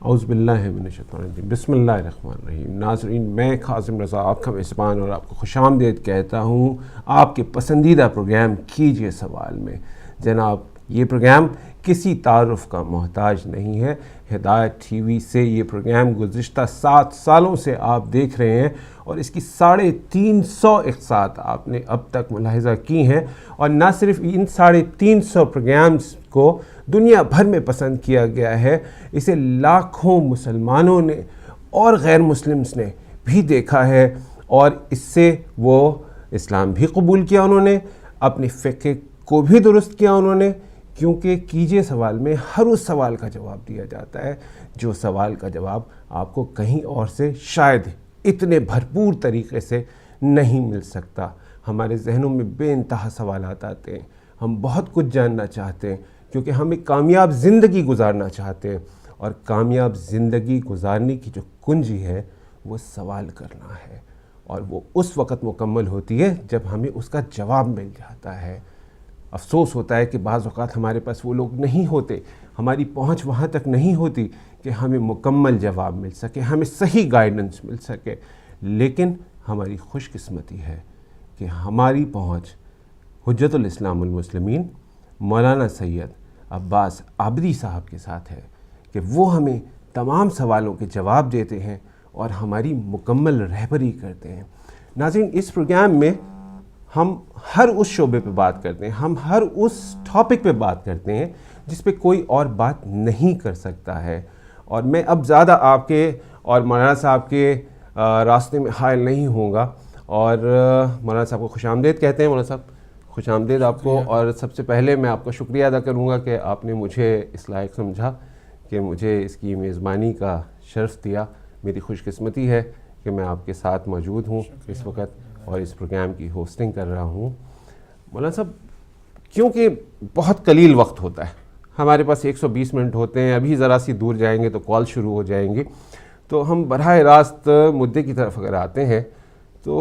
اعوذ باللہ من الشیطان الرجیم، بسم اللہ الرحمن الرحیم۔ ناظرین، میں کاظم رضا آپ کا میزبان اور آپ کو خوش آمدید کہتا ہوں آپ کے پسندیدہ پروگرام کیجئے سوال میں۔ جناب، یہ پروگرام کسی تعارف کا محتاج نہیں ہے۔ ہدایت ٹی وی سے یہ پروگرام گزشتہ 7 سالوں سے آپ دیکھ رہے ہیں اور اس کی 350 اقساط آپ نے اب تک ملاحظہ کی ہیں، اور نہ صرف ان 350 پروگرامز کو دنیا بھر میں پسند کیا گیا ہے، اسے لاکھوں مسلمانوں نے اور غیر مسلمز نے بھی دیکھا ہے، اور اس سے وہ اسلام بھی قبول کیا انہوں نے، اپنے فقہ کو بھی درست کیا انہوں نے، کیونکہ کیجئے سوال میں ہر اس سوال کا جواب دیا جاتا ہے جو سوال کا جواب آپ کو کہیں اور سے شاید اتنے بھرپور طریقے سے نہیں مل سکتا۔ ہمارے ذہنوں میں بے انتہا سوالات آتے ہیں، ہم بہت کچھ جاننا چاہتے ہیں کیونکہ ہم ایک کامیاب زندگی گزارنا چاہتے ہیں، اور کامیاب زندگی گزارنے کی جو کنجی ہے وہ سوال کرنا ہے، اور وہ اس وقت مکمل ہوتی ہے جب ہمیں اس کا جواب مل جاتا ہے۔ افسوس ہوتا ہے کہ بعض اوقات ہمارے پاس وہ لوگ نہیں ہوتے، ہماری پہنچ وہاں تک نہیں ہوتی کہ ہمیں مکمل جواب مل سکے، ہمیں صحیح گائیڈنس مل سکے، لیکن ہماری خوش قسمتی ہے کہ ہماری پہنچ حجت الاسلام المسلمین مولانا سید عباس عابدی صاحب کے ساتھ ہے کہ وہ ہمیں تمام سوالوں کے جواب دیتے ہیں اور ہماری مکمل رہبری کرتے ہیں۔ ناظرین، اس پروگرام میں ہم ہر اس شعبے پہ بات کرتے ہیں، ہم ہر اس ٹاپک پہ بات کرتے ہیں جس پہ کوئی اور بات نہیں کر سکتا ہے، اور میں اب زیادہ آپ کے اور مولانا صاحب کے راستے میں حائل نہیں ہوں گا، اور مولانا صاحب کو خوش آمدید کہتے ہیں۔ مولانا صاحب، خوش آمدید آپ کو، اور سب سے پہلے میں آپ کا شکریہ ادا کروں گا کہ آپ نے مجھے اس لائق سمجھا کہ مجھے اس کی میزبانی کا شرف دیا۔ میری خوش قسمتی ہے کہ میں آپ کے ساتھ موجود ہوں اس وقت اور اس پروگرام کی ہوسٹنگ کر رہا ہوں۔ مولانا صاحب، کیونکہ بہت قلیل وقت ہوتا ہے، ہمارے پاس 120 منٹ ہوتے ہیں، ابھی ذرا سی دور جائیں گے تو کال شروع ہو جائیں گی، تو ہم براہ راست مدعے کی طرف اگر آتے ہیں تو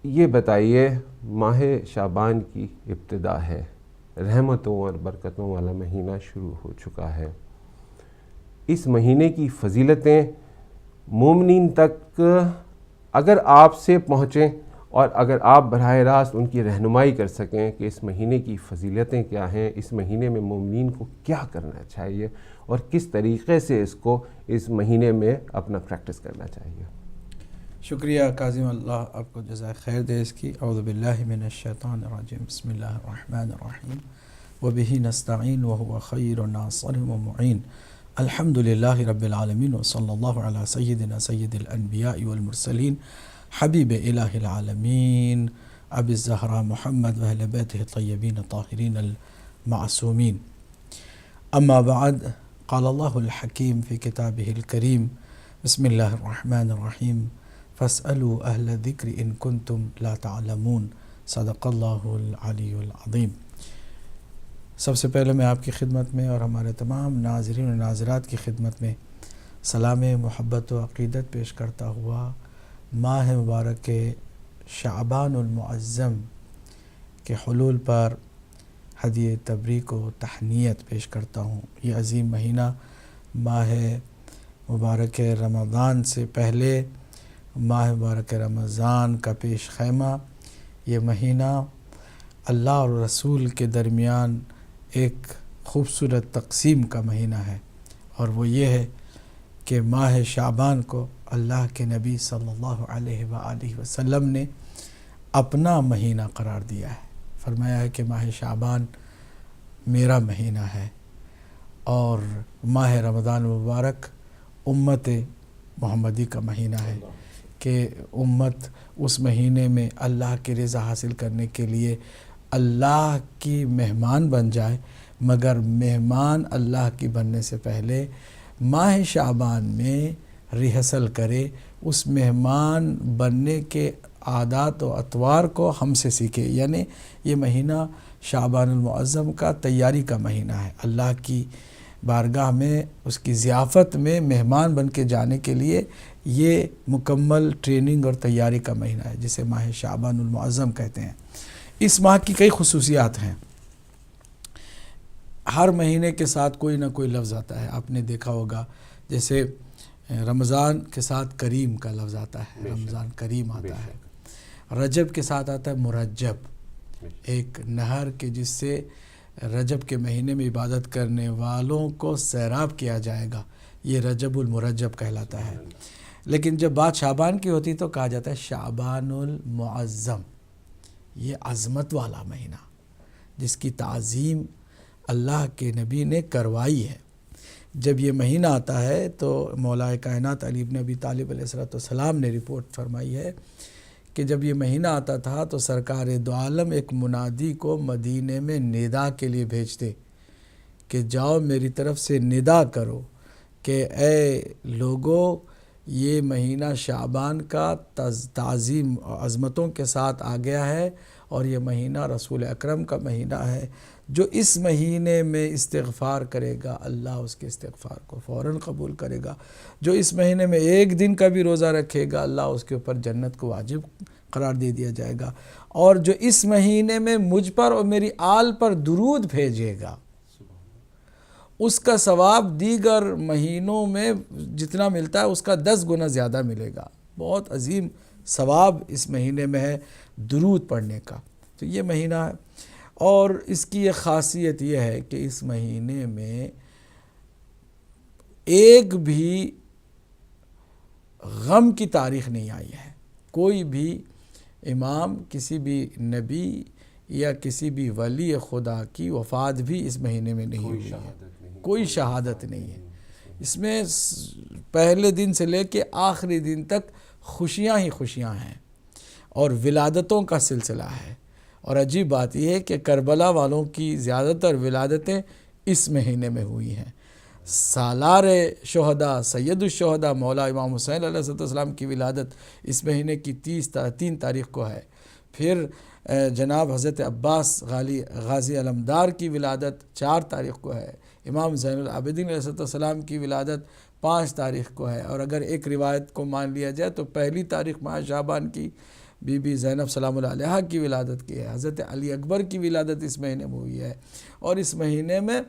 یہ بتائیے، ماہ شعبان کی ابتدا ہے، رحمتوں اور برکتوں والا مہینہ شروع ہو چکا ہے۔ اس مہینے کی فضیلتیں مومنین تک اگر آپ سے پہنچیں اور اگر آپ براہ راست ان کی رہنمائی کر سکیں کہ اس مہینے کی فضیلتیں کیا ہیں، اس مہینے میں مومنین کو کیا کرنا چاہیے اور کس طریقے سے اس کو اس مہینے میں اپنا پریکٹس کرنا چاہیے۔ شکریہ کاظم، اللہ آپ کو جزائے خیر دے اس کی۔ اعوذ باللہ من الشیطان الرجیم، بسم اللہ الرحمن الرحیم، وبہ نستعین وہو خیر ناصر ومعین، الحمد للہ رب العالمین، وصلی اللہ علی سیدنا سید الانبیاء والمرسلین، حبیب الہ العالمین ابی الزہراء محمد واہل بیتہ الطیبین الطاہرین المعصومین۔ اما بعد، قال اللہ الحکیم فی کتابہ الکریم، بسم اللہ الرحمن الرحیم، فاسألوا اہل الذکر ان کنتم لا تعلمون، صدق اللہ العلی العظیم۔ سب سے پہلے میں آپ کی خدمت میں اور ہمارے تمام ناظرین و ناظرات کی خدمت میں سلام محبت و عقیدت پیش کرتا ہوا ماہ مبارک شعبان المعظم کے حلول پر ہدیہ تبریک و تہنیت پیش کرتا ہوں۔ یہ عظیم مہینہ ماہ مبارک رمضان سے پہلے ماہ مبارک رمضان کا پیش خیمہ، یہ مہینہ اللہ اور رسول کے درمیان ایک خوبصورت تقسیم کا مہینہ ہے، اور وہ یہ ہے کہ ماہ شعبان کو اللہ کے نبی صلی اللہ علیہ وآلہ وسلم نے اپنا مہینہ قرار دیا ہے۔ فرمایا ہے کہ ماہ شعبان میرا مہینہ ہے، اور ماہ رمضان مبارک امت محمدی کا مہینہ ہے کہ امت اس مہینے میں اللہ کی رضا حاصل کرنے کے لیے اللہ کی مہمان بن جائے، مگر مہمان اللہ کی بننے سے پہلے ماہ شعبان میں ریہرسل کرے، اس مہمان بننے کے عادات و اطوار کو ہم سے سیکھے۔ یعنی یہ مہینہ شعبان المعظم کا تیاری کا مہینہ ہے، اللہ کی بارگاہ میں اس کی ضیافت میں مہمان بن کے جانے کے لیے یہ مکمل ٹریننگ اور تیاری کا مہینہ ہے، جسے ماہ شعبان المعظم کہتے ہیں۔ اس ماہ کی کئی خصوصیات ہیں، ہر مہینے کے ساتھ کوئی نہ کوئی لفظ آتا ہے، آپ نے دیکھا ہوگا جیسے رمضان کے ساتھ کریم کا لفظ آتا ہے، رمضان کریم آتا ہے، رجب کے ساتھ آتا ہے مرجب، ایک نہر کے جس سے رجب کے مہینے میں عبادت کرنے والوں کو سیراب کیا جائے گا، یہ رجب المرجب کہلاتا ہے۔ لیکن جب بات شعبان کی ہوتی تو کہا جاتا ہے شعبان المعظم، یہ عظمت والا مہینہ جس کی تعظیم اللہ کے نبی نے کروائی ہے۔ جب یہ مہینہ آتا ہے تو مولا کائنات علی بن ابی طالب علیہ السلام نے رپورٹ فرمائی ہے کہ جب یہ مہینہ آتا تھا تو سرکار دو عالم ایک منادی کو مدینے میں ندا کے لیے بھیجتے کہ جاؤ میری طرف سے ندا کرو کہ اے لوگو، یہ مہینہ شعبان کا تعظیم عظمتوں کے ساتھ آ گیا ہے، اور یہ مہینہ رسول اکرم کا مہینہ ہے، جو اس مہینے میں استغفار کرے گا اللہ اس کے استغفار کو فوراً قبول کرے گا، جو اس مہینے میں ایک دن کا بھی روزہ رکھے گا اللہ اس کے اوپر جنت کو واجب قرار دے دیا جائے گا، اور جو اس مہینے میں مجھ پر اور میری آل پر درود بھیجے گا اس کا ثواب دیگر مہینوں میں جتنا ملتا ہے اس کا 10 گنا زیادہ ملے گا۔ بہت عظیم ثواب اس مہینے میں ہے درود پڑھنے کا۔ تو یہ مہینہ ہے، اور اس کی ایک خاصیت یہ ہے کہ اس مہینے میں ایک بھی غم کی تاریخ نہیں آئی ہے، کوئی بھی امام، کسی بھی نبی یا کسی بھی ولی خدا کی وفات بھی اس مہینے میں نہیں ہوئی ہے، کوئی شہادت نہیں ہے۔ اس میں پہلے دن سے لے کے آخری دن تک خوشیاں ہی خوشیاں ہیں اور ولادتوں کا سلسلہ ہے، اور عجیب بات یہ ہے کہ کربلا والوں کی زیادہ تر ولادتیں اس مہینے میں ہوئی ہیں۔ سالار شہداء سید الشہداء مولا امام حسین علیہ السلام کی ولادت اس مہینے کی 3 تاریخ کو ہے۔ پھر جناب حضرت عباس غازی علمدار کی ولادت 4 تاریخ کو ہے۔ امام زین العابدین علیہ السلام کی ولادت 5 تاریخ کو ہے، اور اگر ایک روایت کو مان لیا جائے تو پہلی تاریخ ماہ شعبان کی بی بی زینب سلام اللہ علیہا کی ولادت کی ہے۔ حضرت علی اکبر کی ولادت اس مہینے میں ہوئی ہے، اور اس مہینے میں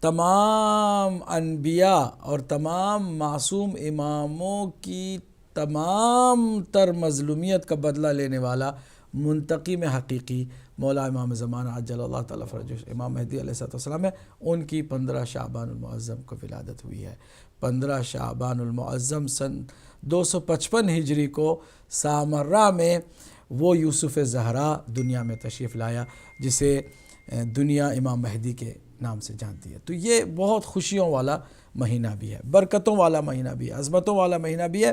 تمام انبیاء اور تمام معصوم اماموں کی تمام تر مظلومیت کا بدلہ لینے والا منتقم حقیقی مولا امام زمانہ عجل اللہ تعالیٰ فرجہ امام مہدی علیہ السلام ہے، ان کی 15 شعبان المعظم کو ولادت ہوئی ہے۔ 15 شعبان المعظم سن 255 ہجری کو سامرہ میں وہ یوسف زہرا دنیا میں تشریف لایا جسے دنیا امام مہدی کے نام سے جانتی ہے۔ تو یہ بہت خوشیوں والا مہینہ بھی ہے، برکتوں والا مہینہ بھی ہے، عظمتوں والا مہینہ بھی ہے۔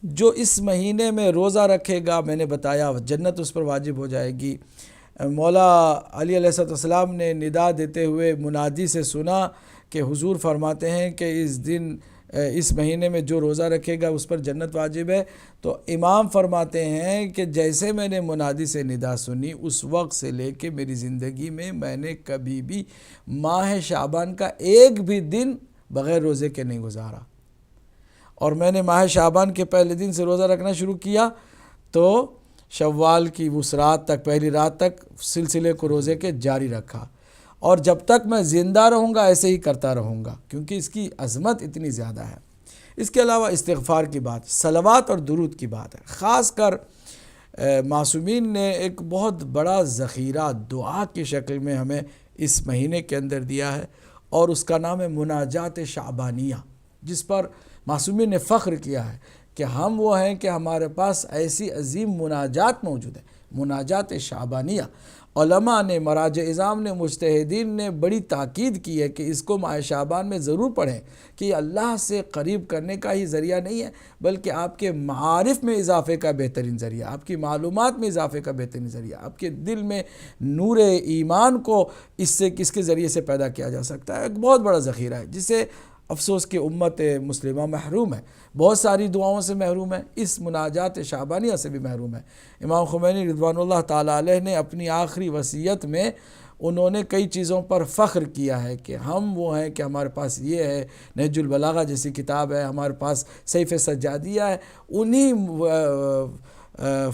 جو اس مہینے میں روزہ رکھے گا، میں نے بتایا جنت اس پر واجب ہو جائے گی۔ مولا علی علیہ السلام نے ندا دیتے ہوئے منادی سے سنا کہ حضور فرماتے ہیں کہ اس مہینے میں جو روزہ رکھے گا اس پر جنت واجب ہے، تو امام فرماتے ہیں کہ جیسے میں نے منادی سے ندا سنی اس وقت سے لے کے میری زندگی میں نے کبھی بھی ماہ شعبان کا ایک بھی دن بغیر روزے کے نہیں گزارا، اور میں نے ماہ شعبان کے پہلے دن سے روزہ رکھنا شروع کیا تو شوال کی اس رات تک، پہلی رات تک سلسلے کو روزے کے جاری رکھا، اور جب تک میں زندہ رہوں گا ایسے ہی کرتا رہوں گا، کیونکہ اس کی عظمت اتنی زیادہ ہے۔ اس کے علاوہ استغفار کی بات، صلوات اور درود کی بات ہے۔ خاص کر معصومین نے ایک بہت بڑا ذخیرہ دعا کی شکل میں ہمیں اس مہینے کے اندر دیا ہے، اور اس کا نام ہے مناجات شعبانیہ، جس پر معصومین نے فخر کیا ہے کہ ہم وہ ہیں کہ ہمارے پاس ایسی عظیم مناجات موجود ہے، مناجات شعبانیہ۔ علماء نے، مراجع اعظام نے، مجتہدین نے بڑی تاکید کی ہے کہ اس کو ماہ شعبان میں ضرور پڑھیں، کہ یہ اللہ سے قریب کرنے کا ہی ذریعہ نہیں ہے بلکہ آپ کے معارف میں اضافے کا بہترین ذریعہ، آپ کی معلومات میں اضافے کا بہترین ذریعہ، آپ کے دل میں نور ایمان کو اس کے ذریعے سے پیدا کیا جا سکتا ہے۔ ایک بہت بڑا ذخیرہ ہے جسے افسوس کہ امت مسلمہ محروم ہے، بہت ساری دعاؤں سے محروم ہے، اس مناجات شعبانیہ سے بھی محروم ہے۔ امام خمینی رضوان اللہ تعالیٰ علیہ نے اپنی آخری وصیت میں انہوں نے کئی چیزوں پر فخر کیا ہے کہ ہم وہ ہیں کہ ہمارے پاس یہ ہے، نہج البلاغہ جیسی کتاب ہے، ہمارے پاس سیف سجادیہ ہے۔ انہی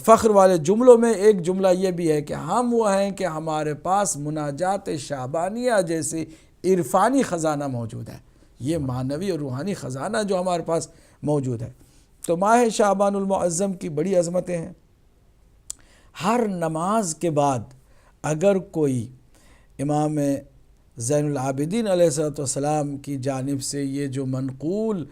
فخر والے جملوں میں ایک جملہ یہ بھی ہے کہ ہم وہ ہیں کہ ہمارے پاس مناجات شعبانیہ جیسی عرفانی خزانہ موجود ہے۔ یہ معنوی اور روحانی خزانہ جو ہمارے پاس موجود ہے۔ تو ماہ شعبان المعظم کی بڑی عظمتیں ہیں۔ ہر نماز کے بعد اگر کوئی امام زین العابدین علیہ السلام کی جانب سے یہ جو منقول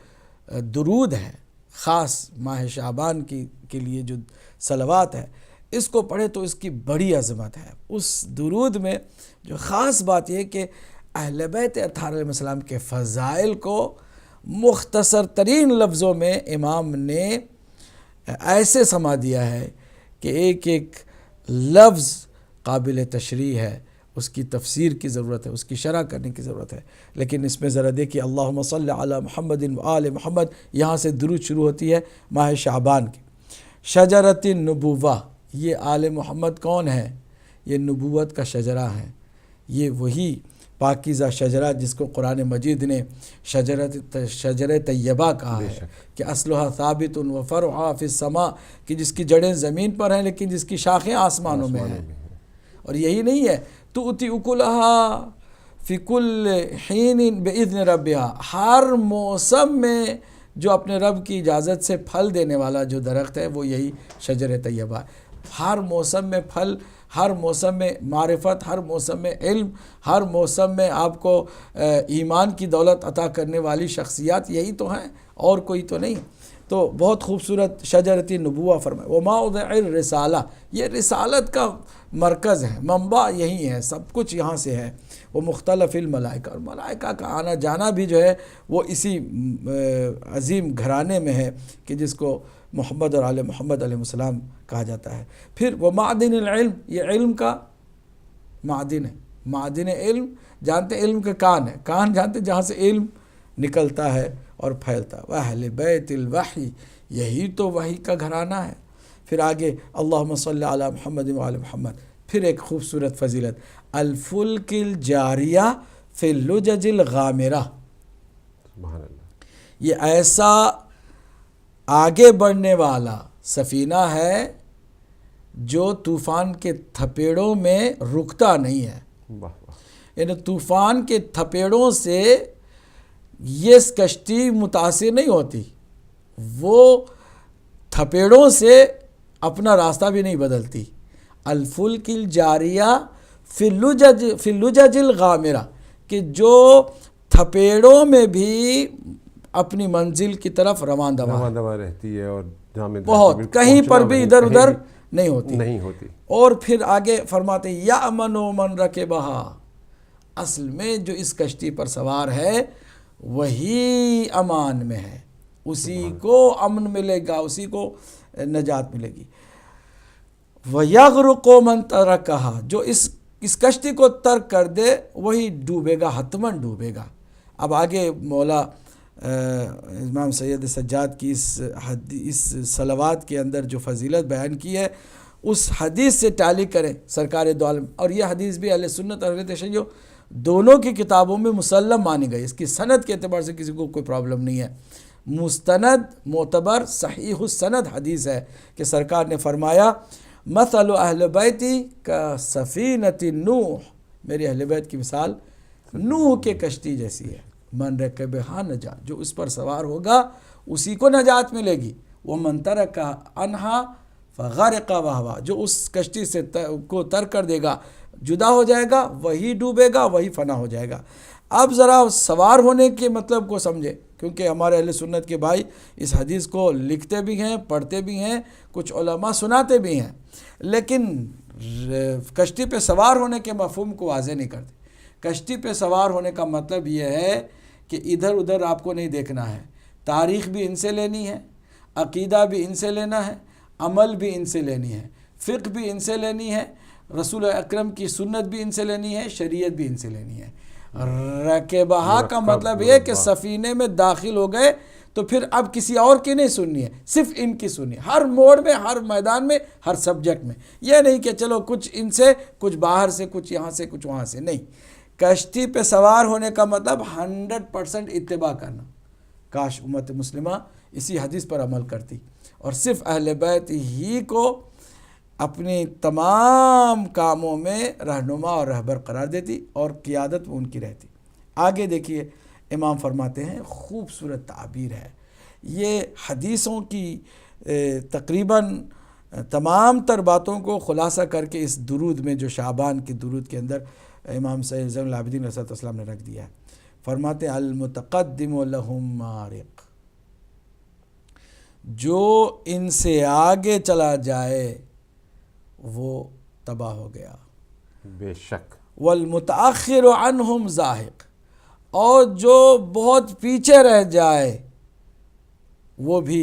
درود ہے، خاص ماہ شعبان کے لیے جو صلوات ہے، اس کو پڑھے تو اس کی بڑی عظمت ہے۔ اس درود میں جو خاص بات یہ کہ اہل بیت اطہار علیہ السلام کے فضائل کو مختصر ترین لفظوں میں امام نے ایسے سما دیا ہے کہ ایک ایک لفظ قابل تشریح ہے، اس کی تفسیر کی ضرورت ہے، اس کی شرح کرنے کی ضرورت ہے۔ لیکن اس میں ذرا دیکھیے، اللہم صلی علی محمد و آل محمد، یہاں سے درود شروع ہوتی ہے ماہ شعبان کی۔ شجرۃ النبوہ، یہ آل محمد کون ہے؟ یہ نبوت کا شجرہ ہے، یہ وہی پاکیزہ شجرہ جس کو قرآن مجید نے شجر طیبہ کہا ہے کہ اصلها ثابت و فرعها فی السماء، کہ جس کی جڑیں زمین پر ہیں لیکن جس کی شاخیں آسمانوں میں ہیں۔ اور یہی نہیں ہے تؤتی اکلها فی کل حین باذن ربها، ہر موسم میں جو اپنے رب کی اجازت سے پھل دینے والا جو درخت ہے وہ یہی شجر طیبہ ہے۔ ہر موسم میں پھل، ہر موسم میں معرفت، ہر موسم میں علم، ہر موسم میں آپ کو ایمان کی دولت عطا کرنے والی شخصیات یہی تو ہیں، اور کوئی تو نہیں۔ تو بہت خوبصورت شجرۃ نبوہ فرمائے۔ وموضع الرسالہ، یہ رسالت کا مرکز ہے، منبع یہی ہے، سب کچھ یہاں سے ہے۔ وہ مختلف الملائکہ، اور ملائکہ کا آنا جانا بھی جو ہے وہ اسی عظیم گھرانے میں ہے کہ جس کو محمد اور آل محمد علیہ السلام کہا جاتا ہے۔ پھر وہ معدن العلم، یہ علم کا معدن ہے، معدن علم جانتے، علم کا کان ہے، کان جانتے جہاں سے علم نکلتا ہے اور پھیلتا ہے۔ اہل بیت الوحی، یہی تو وحی کا گھرانہ ہے۔ پھر آگے اللہم صلی علی محمد و آل محمد، پھر ایک خوبصورت فضیلت، الفلک الجاریہ فی اللجج الغامرہ، سبحان اللہ، یہ ایسا آگے بڑھنے والا سفینہ ہے جو طوفان کے تھپیڑوں میں رکتا نہیں ہے۔ واہ واہ، یعنی طوفان کے تھپیڑوں سے یہ کشتی متاثر نہیں ہوتی، وہ تھپیڑوں سے اپنا راستہ بھی نہیں بدلتی۔ الفلک الجاریہ فی اللجج الغامرہ، کہ جو تھپیڑوں میں بھی اپنی منزل کی طرف رواں دواں رہتی ہے اور جامد بہت، کہیں پر بھی ادھر ادھر نہیں ہوتی۔ اور پھر آگے فرماتے ہیں یأمن من رکبہا، اصل میں جو اس کشتی پر سوار ہے وہی امان میں ہے، اسی کو امن ملے گا، اسی کو نجات ملے گی۔ وَيَغْرُقُ مَنْ تَرَكَهَا، جو اس کشتی کو ترک کر دے وہی ڈوبے گا، حتماً ڈوبے گا۔ اب آگے مولا امام سید سجاد کی اس صلوات کے اندر جو فضیلت بیان کی ہے اس حدیث سے ٹالی کریں سرکار دو عالم، اور یہ حدیث بھی اہل سنت اور اہل تشیع دونوں کی کتابوں میں مسلم مانی گئی، اس کی سند کے اعتبار سے کسی کو کوئی پرابلم نہیں ہے، مستند معتبر صحیح السند حدیث ہے کہ سرکار نے فرمایا مثل اہل بیتی کا سفینۃ نوح، میری اہل بیت کی مثال نوح کے کشتی جیسی ہے، من رکبہا نجات، جو اس پر سوار ہوگا اسی کو نجات ملے گی، ومن ترک عنہا فغرق وہوا، جو اس کشتی سے کو ترک کر دے گا، جدا ہو جائے گا، وہی ڈوبے گا، وہی فنا ہو جائے گا۔ اب ذرا سوار ہونے کے مطلب کو سمجھے، کیونکہ ہمارے اہل سنت کے بھائی اس حدیث کو لکھتے بھی ہیں، پڑھتے بھی ہیں، کچھ علماء سناتے بھی ہیں، لیکن کشتی پہ سوار ہونے کے مفہوم کو واضح نہیں کرتے۔ کشتی پہ سوار ہونے کا مطلب یہ ہے کہ ادھر ادھر آپ کو نہیں دیکھنا ہے، تاریخ بھی ان سے لینی ہے، عقیدہ بھی ان سے لینا ہے، عمل بھی ان سے لینی ہے، فقہ بھی ان سے لینی ہے، رسول اکرم کی سنت بھی ان سے لینی ہے، شریعت بھی ان سے لینی ہے۔ رکبہا کا مطلب یہ کہ سفینے میں داخل ہو گئے تو پھر اب کسی اور کی نہیں سننی ہے، صرف ان کی سننی ہے، ہر موڑ میں، ہر میدان میں، ہر سبجیکٹ میں، یہ نہیں کہ چلو کچھ ان سے، کچھ باہر سے، کچھ یہاں سے، کچھ وہاں سے، نہیں۔ کشتی پہ سوار ہونے کا مطلب 100% اتباع کرنا۔ کاش امت مسلمہ اسی حدیث پر عمل کرتی اور صرف اہل بیت ہی کو اپنی تمام کاموں میں رہنما اور رہبر قرار دیتی اور قیادت وہ ان کی رہتی۔ آگے دیکھیے امام فرماتے ہیں خوبصورت تعبیر ہے. یہ حدیثوں کی تقریباً تمام تر باتوں کو خلاصہ کر کے اس درود میں جو شعبان کے درود کے اندر امام سید زین العابدین علیہ السلام نے رکھ دیا ہے. فرماتے ہیں المتقدم لہم مارق، جو ان سے آگے چلا جائے وہ تباہ ہو گیا. بے شک. والمتاخر عنہم زاہق، اور جو بہت پیچھے رہ جائے وہ بھی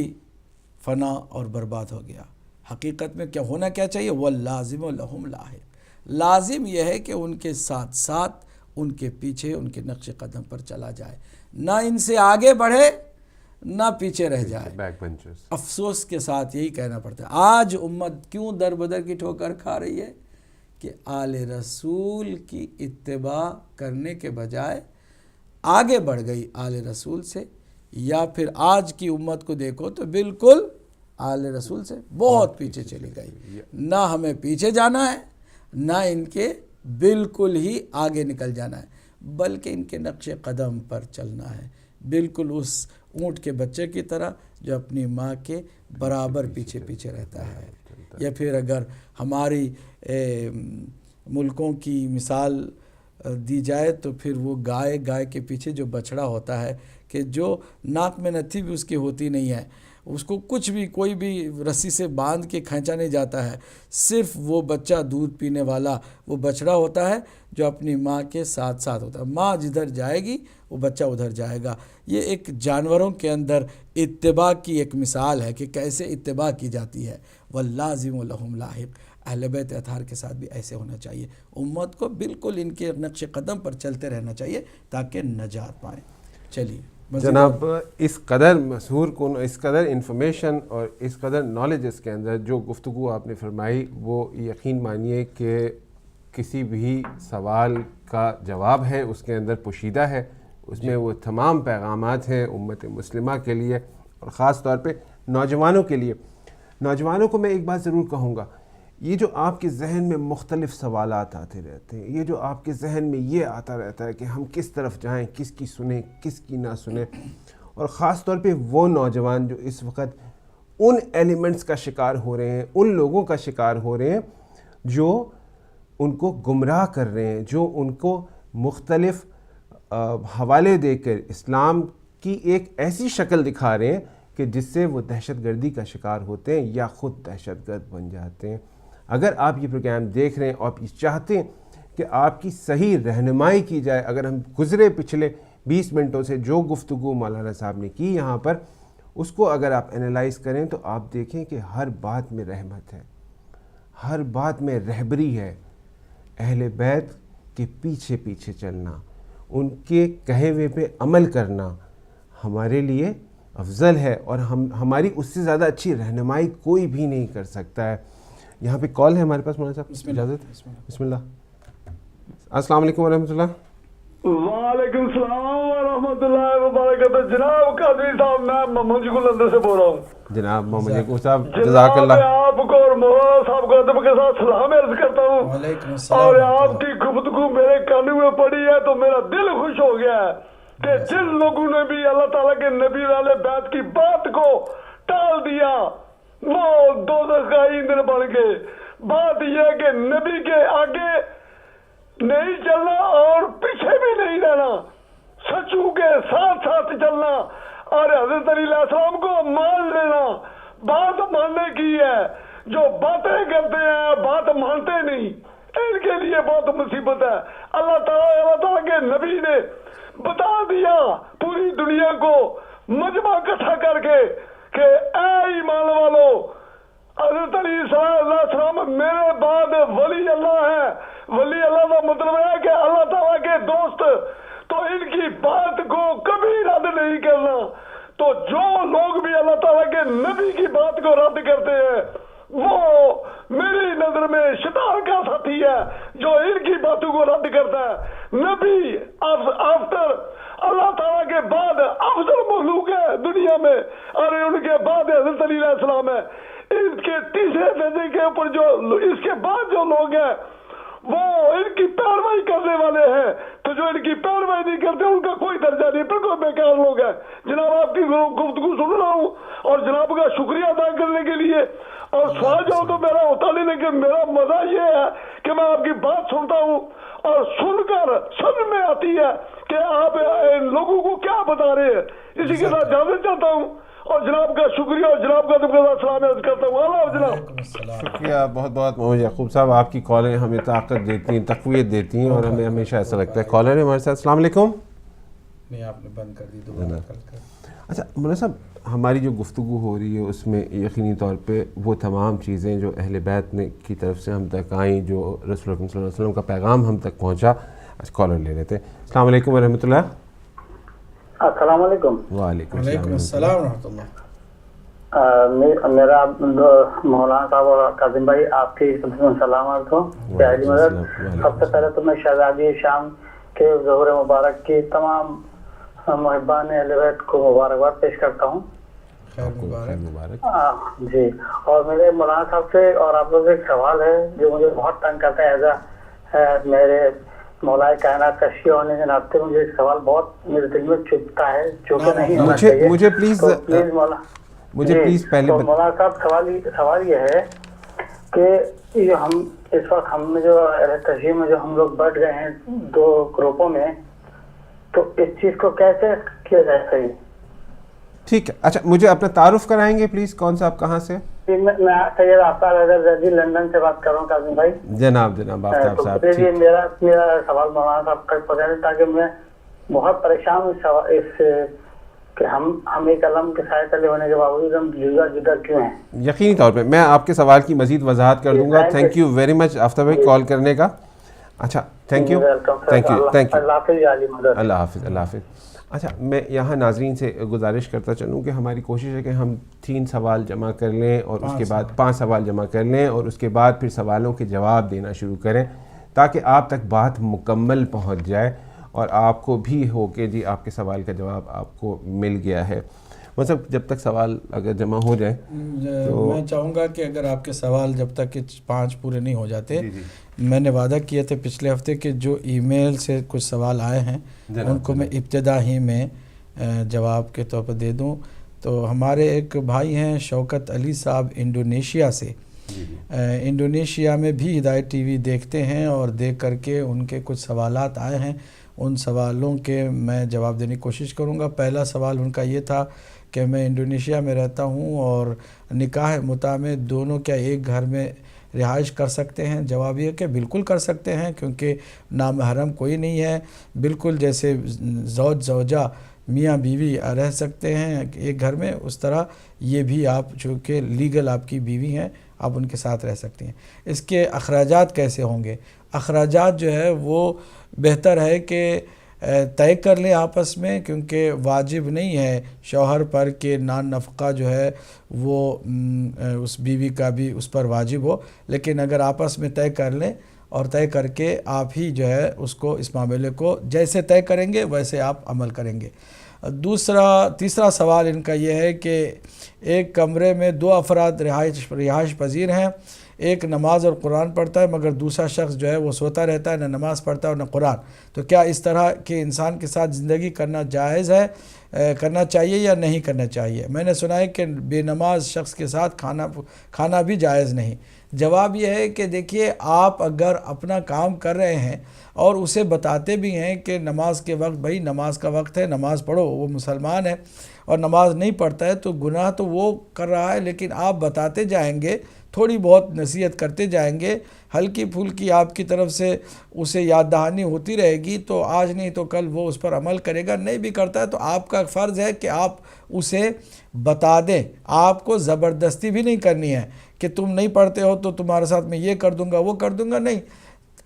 فنا اور برباد ہو گیا. حقیقت میں کیا ہونا کیا چاہیے؟ واللازم لہم لاحق، لازم یہ ہے کہ ان کے ساتھ ساتھ ان کے پیچھے ان کے نقش قدم پر چلا جائے، نہ ان سے آگے بڑھے نہ پیچھے رہ جائے. بیک بنچرز. افسوس کے ساتھ یہی کہنا پڑتا ہے آج امت کیوں در بدر کی ٹھوکر کھا رہی ہے کہ آل رسول کی اتباع کرنے کے بجائے آگے بڑھ گئی آل رسول سے، یا پھر آج کی امت کو دیکھو تو بالکل آل رسول سے بہت پیچھے چلی گئی. نہ ہمیں پیچھے جانا ہے نہ ان کے بالکل ہی آگے نکل جانا ہے، بلکہ ان کے نقش قدم پر چلنا ہے، بالکل اس اونٹ کے بچے کی طرح جو اپنی ماں کے برابر پیچھے پیچھے رہتا ہے. یا پھر اگر ہماری ملکوں کی مثال دی جائے تو پھر وہ گائے کے پیچھے جو بچڑا ہوتا ہے کہ جو ناک میں نتھی بھی اس کی ہوتی نہیں ہے، اس کو کچھ بھی کوئی بھی رسی سے باندھ کے کھینچا نہیں جاتا ہے، صرف وہ بچہ دودھ پینے والا وہ بچڑا ہوتا ہے جو اپنی ماں کے ساتھ ساتھ ہوتا ہے. ماں جدھر جائے گی وہ بچہ ادھر جائے گا. یہ ایک جانوروں کے اندر اتباع کی ایک مثال ہے کہ کیسے اتباع کی جاتی ہے. واللازم لہم لاحق، اہل بیت اطہار کے ساتھ بھی ایسے ہونا چاہیے. امت کو بالکل ان کے نقش قدم پر چلتے رہنا چاہیے تاکہ نجات پائیں. چلیے جناب، اس قدر مسحور کن، اس قدر انفارمیشن اور اس قدر نالج اس کے اندر جو گفتگو آپ نے فرمائی، وہ یقین مانیے کہ کسی بھی سوال کا جواب ہے اس کے اندر پوشیدہ ہے. اس میں وہ تمام پیغامات ہیں امت مسلمہ کے لیے اور خاص طور پہ نوجوانوں کے لیے. نوجوانوں کو میں ایک بات ضرور کہوں گا، یہ جو آپ کے ذہن میں مختلف سوالات آتے رہتے ہیں، یہ جو آپ کے ذہن میں یہ آتا رہتا ہے کہ ہم کس طرف جائیں، کس کی سنیں کس کی نہ سنیں، اور خاص طور پہ وہ نوجوان جو اس وقت ان ایلیمنٹس کا شکار ہو رہے ہیں، ان لوگوں کا شکار ہو رہے ہیں جو ان کو گمراہ کر رہے ہیں، جو ان کو مختلف حوالے دے کر اسلام کی ایک ایسی شکل دکھا رہے ہیں کہ جس سے وہ دہشت گردی کا شکار ہوتے ہیں یا خود دہشت گرد بن جاتے ہیں. اگر آپ یہ پروگرام دیکھ رہے ہیں اور آپ چاہتے ہیں کہ آپ کی صحیح رہنمائی کی جائے، اگر ہم گزرے پچھلے 20 منٹوں سے جو گفتگو مولانا صاحب نے کی یہاں پر، اس کو اگر آپ انالائز کریں تو آپ دیکھیں کہ ہر بات میں رحمت ہے، ہر بات میں رہبری ہے. اہل بیت کے پیچھے پیچھے چلنا، ان کے کہے ہوئے پہ عمل کرنا ہمارے لیے افضل ہے، اور ہماری اس سے زیادہ اچھی رہنمائی کوئی بھی نہیں کر سکتا ہے. یہاں پہ کال ہے ہمارے پاس مولانا صاحب، اجازت؟ بسم اللہ. السلام علیکم ورحمۃ اللہ. وعلیکم السلام ورحمۃ اللہ وبرکاتہ. جناب قادری صاحب، میں محمد جگل اندر سے بول رہا ہوں. جناب محمد جگل صاحب، جزاک اللہ. آپ کو اور مولانا صاحب کو ادب کے ساتھ سلام عرض کرتا ہوں. اور آپ کی گفتگو میرے کانوں میں پڑی ہے تو میرا دل خوش ہو گیا ہے کہ جن لوگوں نے بھی اللہ تعالیٰ کے نبی والے بیت کی بات کو ٹال دیا وہ دوزخ کا ایندھن بن گئے. بات یہ ہے کہ نبی کے آگے نہیں چلنا اور پیچھے بھی نہیں رہنا، سچوں کے ساتھ ساتھ چلنا اور حضرت علی علیہ السلام کو مان لینا. بات ماننے کی ہے، جو باتیں کرتے ہیں بات مانتے نہیں، ان کے لیے بہت مصیبت ہے. اللہ تعالیٰ کے نبی نے بتا دیا پوری دنیا کو مجمع اکٹھا کر کے کہ اے ایمان والو، حضرت علی صلی اللہ علیہ وسلم میرے بعد ولی اللہ ہے. ولی اللہ کا مطلب ہے کہ اللہ تعالیٰ کے دوست، تو ان کی بات کو کبھی رد نہیں کرنا. تو جو لوگ بھی اللہ تعالیٰ کے نبی کی بات کو رد کرتے ہیں وہ میری نظر میں شیطان کا ساتھی ہے جو ان کی باتوں کو رد کرتا ہے. نبی آفٹر اللہ تعالیٰ کے بعد افضل مخلوق ہے دنیا میں، اور ان کے بعد حضرت علی علیہ السلام ہے. ان کے تیسرے درجے کے اوپر جو اس کے بعد جو لوگ ہیں وہ ان کی پیروی کرنے والے ہیں، تو جو ان کی پیروی نہیں کرتے ان کا کوئی درجہ نہیں، بالکل بیکار لوگ ہیں۔ جناب آپ کی گفتگو سن رہا ہوں اور جناب کا شکریہ ادا کرنے کے لیے، اور سوال جاؤ تو میرا ہوتا نہیں، لیکن میرا مزہ یہ ہے کہ میں آپ کی بات سنتا ہوں اور سن کر سمجھ میں آتی ہے کہ آپ ان لوگوں کو کیا بتا رہے ہیں۔ اسی کے ساتھ جاننا چاہتا ہوں اور جناب کا شکریہ اور جناب کا سلام عرض کرتا ہوں۔ اللہ جناب شکریہ بہت بہت محمد یعقوب صاحب، آپ کی کالیں ہمیں طاقت دیتی ہیں، تقویت دیتی ہیں، اور ہمیں ہمیشہ ایسا لگتا ہے کالر ہے ہمارے ساتھ۔ السلام علیکم۔ نہیں آپ نے بند کر دی دوبارہ کل کر۔ اچھا مولانا صاحب، ہماری جو گفتگو ہو رہی ہے اس میں یقینی طور پہ وہ تمام چیزیں جو اہل بیت نے کی طرف سے ہم تک آئیں، جو رسول اللہ صلی اللہ علیہ وسلم کا پیغام ہم تک پہنچا۔ کالر لے لیتے ہیں۔ السلام علیکم ورحمۃ اللہ۔ السلام علیکم۔ وعلیکم وعلیکم السلام ورحمۃ اللہ۔ میرا مولانا صاحب اور کاظم بھائی آپ کی سلامت ہو۔ پہلی مدد سب سے پہلے تو میں شہزادی شام کے ظہور مبارک کی تمام محبان اہل بیت کو مبارکباد پیش کرتا ہوں۔ خیر مبارک۔ جی، اور میرے مولانا صاحب سے اور آپ لوگ سے ایک سوال ہے جو مجھے بہت تنگ کرتا ہے، ایسا میرے مولائے کائنات کا شیعہ ہونے کے ناطے مجھے ایک سوال بہت میرے دل میں چبھتا ہے جو کہ نہیں ہونا چاہیے۔ مجھے پلیز پہلے مولانا صاحب سوال یہ ہے کہ جو ہم اس وقت ہم میں جو تشیع میں جو ہم لوگ بٹ گئے ہیں دو گروپوں میں، تو اس چیز کو کیسے کیا جائے صحیح؟ ٹھیک ہے، اچھا مجھے اپنا تعارف کرائیں گے پلیز، کون صاحب کہاں سے؟ میں سید آفتاب حیدر زیدی لندن سے بات کر رہا ہوں کاظم بھائی۔ جناب آفتاب صاحب، میرا سوال مولانا صاحب تک پہنچا دیں تاکہ میں بہت پریشان ہوں اس سے کہ ہم ایک علم کے سائے تلے ہونے کے باوجود ہم جدا کیوں ہیں۔ یقینی طور پہ میں آپ کے سوال کی مزید وضاحت کر دوں گا۔ تھینک یو ویری مچ آفتاب بھائی کال کرنے کا۔ اچھا تھینک یو۔ اللہ حافظ۔ اللہ حافظ۔ اچھا میں یہاں ناظرین سے گزارش کرتا چلوں کہ ہماری کوشش ہے کہ ہم 3 سوال جمع کر لیں اور اس کے بعد 5 سوال جمع کر لیں اور اس کے بعد پھر سوالوں کے جواب دینا شروع کریں تاکہ آپ تک بات مکمل پہنچ جائے اور آپ کو بھی ہو کہ جی آپ کے سوال کا جواب آپ کو مل گیا ہے۔ مطلب جب تک سوال اگر جمع ہو جائیں تو میں چاہوں گا کہ اگر آپ کے سوال جب تک کہ 5 پورے نہیں ہو جاتے، میں نے وعدہ کیا تھا پچھلے ہفتے کہ جو ای میل سے کچھ سوال آئے ہیں ان کو میں ابتدا ہی میں جواب کے طور پر دے دوں۔ تو ہمارے ایک بھائی ہیں شوکت علی صاحب انڈونیشیا سے، انڈونیشیا میں بھی ہدایت ٹی وی دیکھتے ہیں اور دیکھ کر کے ان کے کچھ سوالات آئے ہیں، ان سوالوں کے میں جواب دینے کی کوشش کروں گا۔ پہلا سوال ان کا یہ تھا کہ میں انڈونیشیا میں رہتا ہوں اور نکاح متع میں دونوں کیا ایک گھر میں رہائش کر سکتے ہیں؟ جواب یہ کہ بالکل کر سکتے ہیں، کیونکہ نامحرم کوئی نہیں ہے، بالکل جیسے زوجہ میاں بیوی رہ سکتے ہیں ایک گھر میں، اس طرح یہ بھی آپ چونکہ لیگل آپ کی بیوی ہیں آپ ان کے ساتھ رہ سکتے ہیں۔ اس کے اخراجات کیسے ہوں گے؟ اخراجات جو ہے وہ بہتر ہے کہ طے کر لیں آپس میں، کیونکہ واجب نہیں ہے شوہر پر کہ نان نفقہ جو ہے وہ اس بیوی کا بھی اس پر واجب ہو، لیکن اگر آپس میں طے کر لیں اور طے کر کے آپ ہی جو ہے اس کو اس معاملے کو جیسے طے کریں گے ویسے آپ عمل کریں گے۔ تیسرا سوال ان کا یہ ہے کہ ایک کمرے میں 2 افراد رہائش پذیر ہیں، ایک نماز اور قرآن پڑھتا ہے مگر دوسرا شخص جو ہے وہ سوتا رہتا ہے، نہ نماز پڑھتا ہے اور نہ قرآن، تو کیا اس طرح کے انسان کے ساتھ زندگی کرنا جائز ہے، کرنا چاہیے یا نہیں کرنا چاہیے؟ میں نے سنا ہے کہ بے نماز شخص کے ساتھ کھانا بھی جائز نہیں۔ جواب یہ ہے کہ دیکھیے آپ اگر اپنا کام کر رہے ہیں اور اسے بتاتے بھی ہیں کہ نماز کے وقت بھائی نماز کا وقت ہے نماز پڑھو، وہ مسلمان ہے اور نماز نہیں پڑھتا ہے تو گناہ تو وہ کر رہا ہے، لیکن آپ بتاتے جائیں گے، تھوڑی بہت نصیحت کرتے جائیں گے، ہلکی پھلکی آپ کی طرف سے اسے یاد دہانی ہوتی رہے گی تو آج نہیں تو کل وہ اس پر عمل کرے گا۔ نہیں بھی کرتا ہے تو آپ کا فرض ہے کہ آپ اسے بتا دیں، آپ کو زبردستی بھی نہیں کرنی ہے کہ تم نہیں پڑھتے ہو تو تمہارے ساتھ میں یہ کر دوں گا وہ کر دوں گا، نہیں،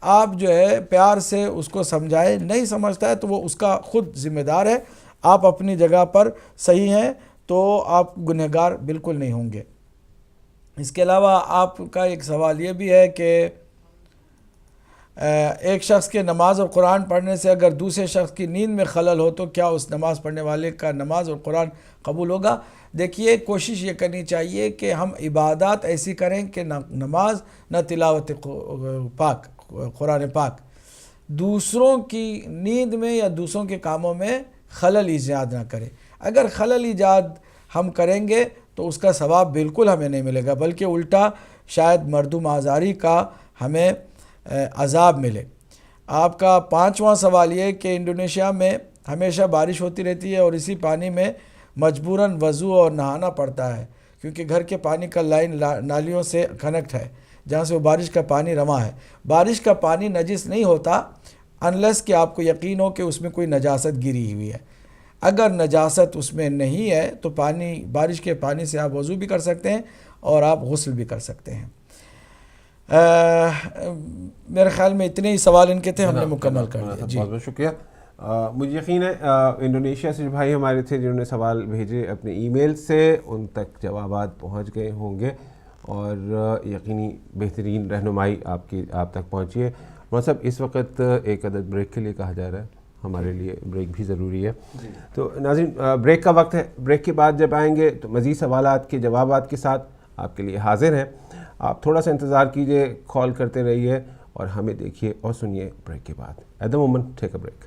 آپ جو ہے پیار سے اس کو سمجھائیں، نہیں سمجھتا ہے تو وہ اس کا خود ذمہ دار ہے، آپ اپنی جگہ پر صحیح ہیں تو آپ گنہگار بالکل نہیں ہوں گے۔ اس کے علاوہ آپ کا ایک سوال یہ بھی ہے کہ ایک شخص کے نماز اور قرآن پڑھنے سے اگر دوسرے شخص کی نیند میں خلل ہو تو کیا اس نماز پڑھنے والے کا نماز اور قرآن قبول ہوگا؟ دیکھیے کوشش یہ کرنی چاہیے کہ ہم عبادات ایسی کریں کہ نہ نماز نہ تلاوت پاک قرآن پاک دوسروں کی نیند میں یا دوسروں کے کاموں میں خلل ایجاد نہ کرے. اگر خلل ایجاد ہم کریں گے تو اس کا ثواب بالکل ہمیں نہیں ملے گا، بلکہ الٹا شاید مردم آزاری کا ہمیں عذاب ملے. آپ کا 5واں سوال یہ کہ انڈونیشیا میں ہمیشہ بارش ہوتی رہتی ہے اور اسی پانی میں مجبوراً وضو اور نہانا پڑتا ہے، کیونکہ گھر کے پانی کا لائن نالیوں سے کنیکٹ ہے جہاں سے وہ بارش کا پانی رواں ہے. بارش کا پانی نجس نہیں ہوتا انلیس کہ آپ کو یقین ہو کہ اس میں کوئی نجاست گری ہوئی ہے. اگر نجاست اس میں نہیں ہے تو بارش کے پانی سے آپ وضو بھی کر سکتے ہیں اور آپ غسل بھی کر سکتے ہیں. میرے خیال میں اتنے ہی سوال ان کے تھے، ہم نے مکمل کر لیا. جی بہت بہت شکریہ. مجھے یقین ہے انڈونیشیا سے جو بھائی ہمارے تھے جنہوں نے سوال بھیجے اپنے ای میل سے، ان تک جوابات پہنچ گئے ہوں گے اور یقینی بہترین رہنمائی آپ تک پہنچی ہے. صاحب اس وقت ایک عدد بریک کے لیے کہا جا رہا ہے، ہمارے لیے بریک بھی ضروری ہے. تو ناظرین بریک کا وقت ہے. بریک کے بعد جب آئیں گے تو مزید سوالات کے جوابات کے ساتھ آپ کے لیے حاضر ہیں. آپ تھوڑا سا انتظار کیجئے، کال کرتے رہیے اور ہمیں دیکھیے اور سنیے بریک کے بعد. At the moment take a break.